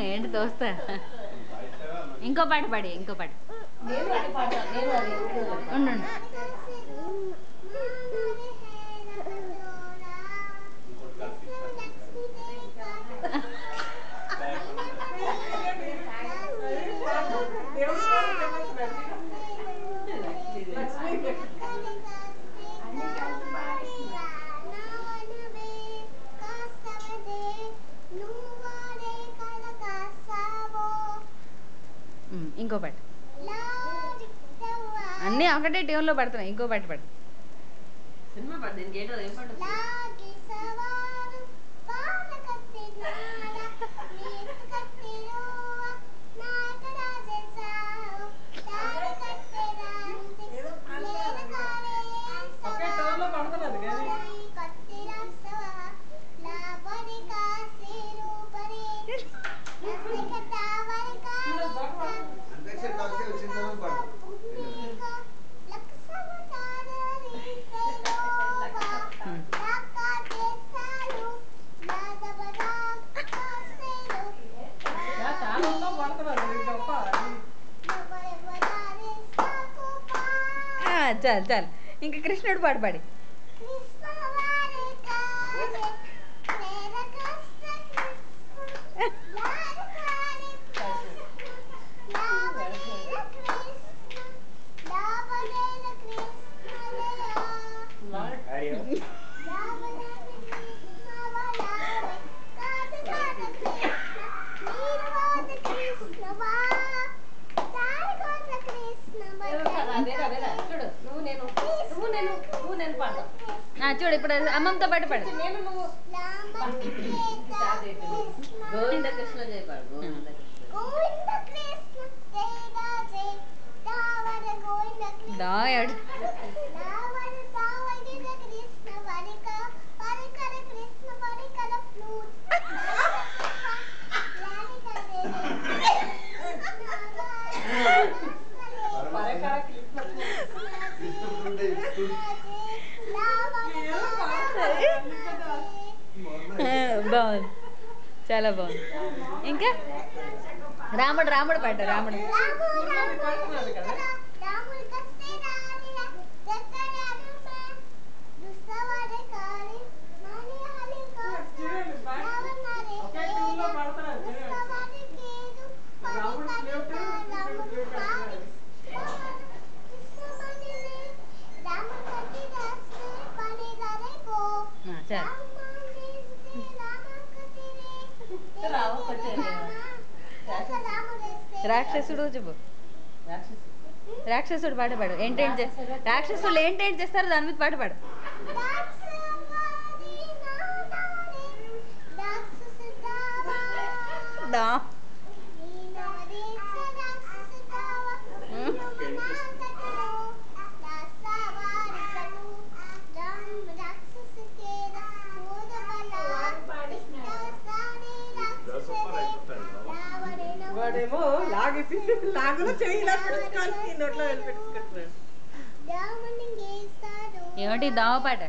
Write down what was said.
ఏంటి తోస్తా ఇంకో పాట పాడి ఇంకో పాట ఉండు ఇంకో పాట అన్నీ ఒకటే ట్యూన్లో పడుతున్నాయి ఇంకో పాట పాడు సినిమా పాట దీనికి ఏంటో ఏం పాట చాలు చాలు ఇంకా కృష్ణుడు పాడు పాడి చూడు ఇప్పుడు అమ్మమ్మతో పాటు పాడు గోవింద కృష్ణ జయ పాడు గోవింద దాయాడు బాగుంది చాలా బాగుంది ఇంకా రాముడు రాముడు పాట రాముడు రాక్షసుడు చెప్పు రాక్షసుడు పాట పాడు ఏంటేంటి రాక్షసులు ఏంటేంటి చేస్తారు దాని మీద పాట పాడు వాడేమో లాగులో చెయ్యిలా పెట్టుకోవాలి నోట్లో వెళ్ళి పెట్టుకుంటున్నాడు ఏమిటి దావ పాట